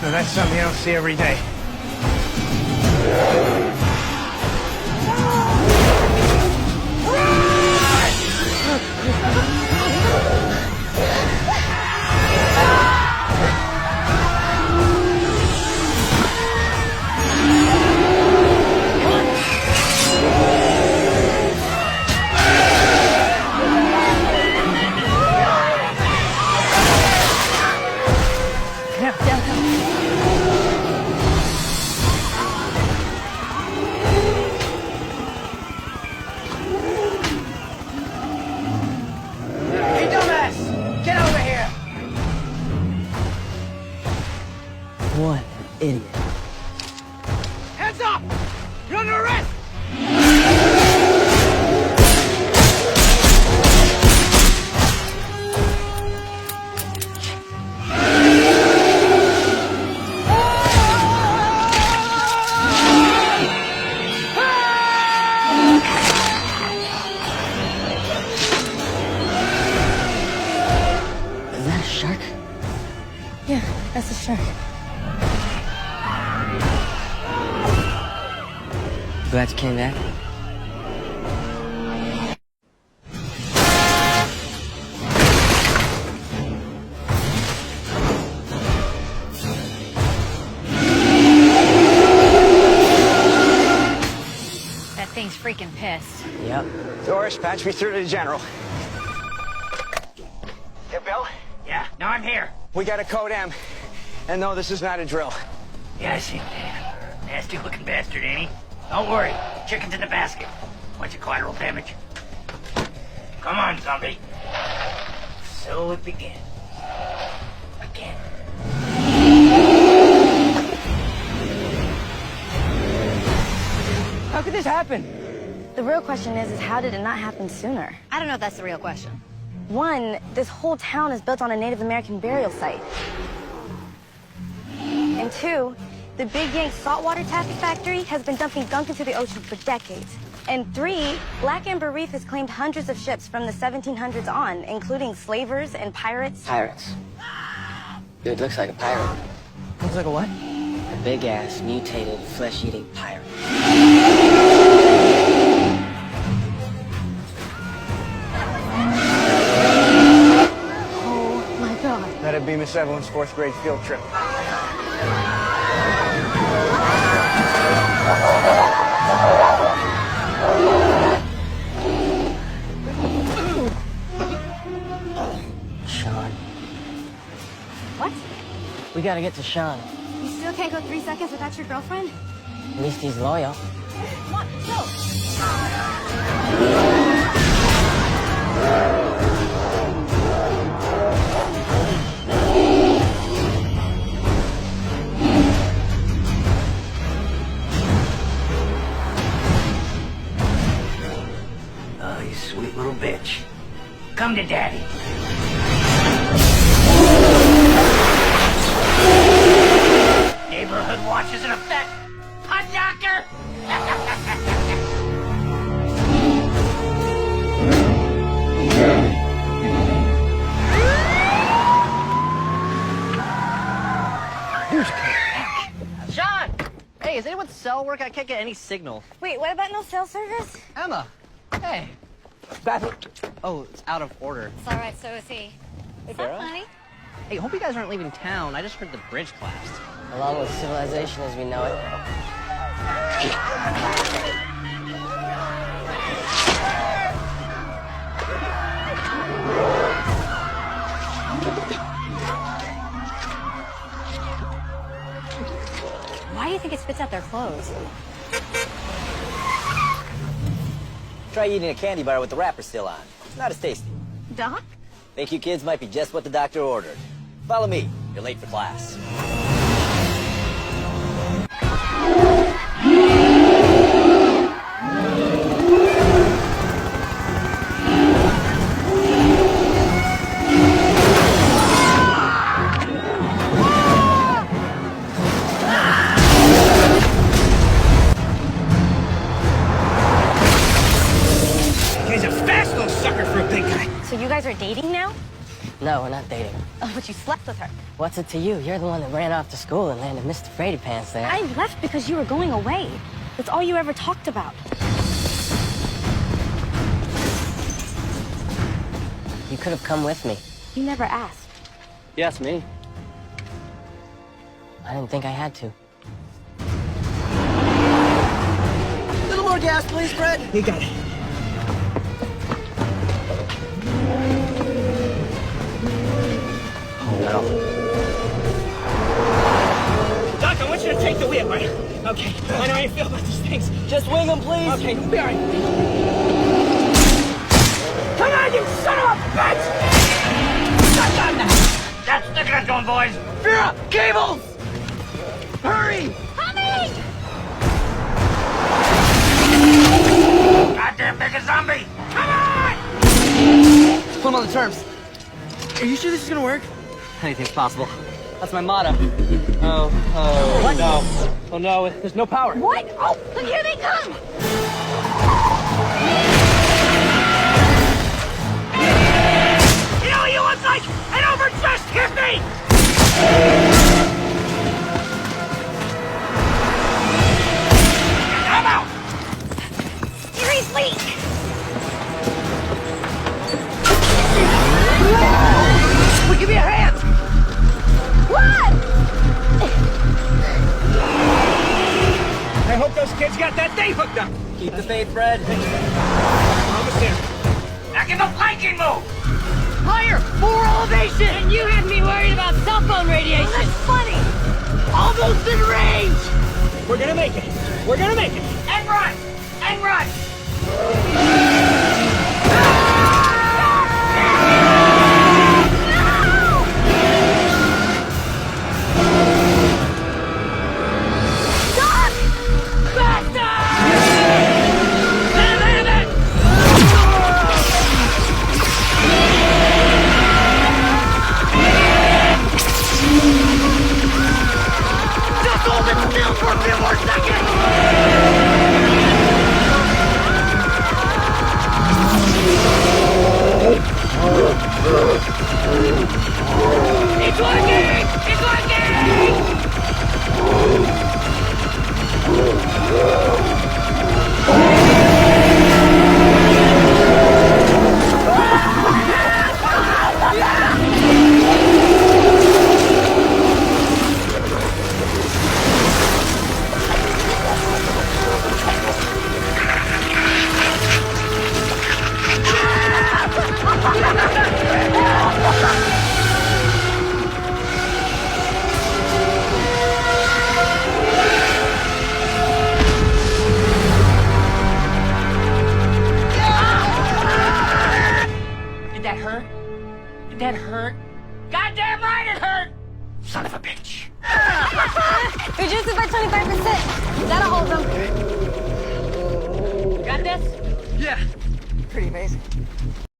Now that's something you don't see every day. What an idiot. Hands up! You're under arrest! Is that a shark? Yeah, that's a shark. Glad you came back. That thing's freaking pissed. Yep. Doris, patch me through to the general. Hey, Bill? Yeah, now I'm here. We got a code M. And no, this is not a drill. Yeah, I see. Nasty looking bastard, ain't he? Don't worry. Chicken's in the basket. What's your collateral damage? Come on, zombie. So it begins. Again. How could this happen? The real question is how did it not happen sooner? I don't know if that's the real question. One, this whole town is built on a Native American burial site. And two, the Big Yank saltwater taffy factory has been dumping gunk into the ocean for decades. And three, Black Amber Reef has claimed hundreds of ships from the 1700s on, including slavers and pirates. Pirates. Dude, looks like a pirate. Looks like a what? A big-ass, mutated, flesh-eating pirate. Oh my God. That'd be Miss Evelyn's 4th grade field trip. Sean. What? We gotta get to Sean. You still can't go 3 seconds without your girlfriend? At least he's loyal. Come on, go! Oh, you sweet little bitch. Come to daddy. Neighborhood watch is in effect. Hot knocker! Sean! Hey, is anyone's cell work? I can't get any signal. Wait, what about no cell service? Emma! Hey! Oh, it's out of order. It's all right, so is he. What's up, honey? Hey, hope you guys aren't leaving town. I just heard the bridge collapsed. Along with civilization as we know it. Why do you think it spits out their clothes? Try eating a candy bar with the wrapper still on. It's not as tasty. Doc? Think you kids might be just what the doctor ordered. Follow me. You're late for class. He's a fast little sucker for a big guy. So you guys are dating now? No, we're not dating. Oh, but you slept with her. What's it to you? You're the one that ran off to school and landed Mr. Frady Pants there. I left because you were going away. That's all you ever talked about. You could have come with me. You never asked. Yes, me. I didn't think I had to. A little more gas, please, Fred. You got it. Oh, no. Doc, I want you to take the wheel, right? Okay. I know how you feel about these things. Just wing them, please. Okay, we'll be all right. Come on, you son of a bitch! Shut down now! That's sticking it to him, boys. Vera, cables! Hurry! Coming! Goddamn big a zombie. Come on! Put 'em on the terms. Are you sure this is gonna work? Anything's possible. That's my motto. Oh, What? no. Oh, no, there's no power. What? Oh, look, here they come! You know what you look like? An overdressed hippie! Come out! Seriously? Well, give me a hand! What? I hope those kids got that thing hooked up. Keep the faith, Fred. Almost there. Now give a flanking move! Higher! More elevation! And you had me worried about cell phone radiation. That's funny. Almost in range! We're gonna make it. We're gonna make it. And run! And run! For a few more seconds! It's working! It's working! Did that hurt? Did that hurt? Goddamn right it hurt! Son of a bitch. Reduce it by 25%. That'll hold them. Got this? Yeah. Pretty amazing.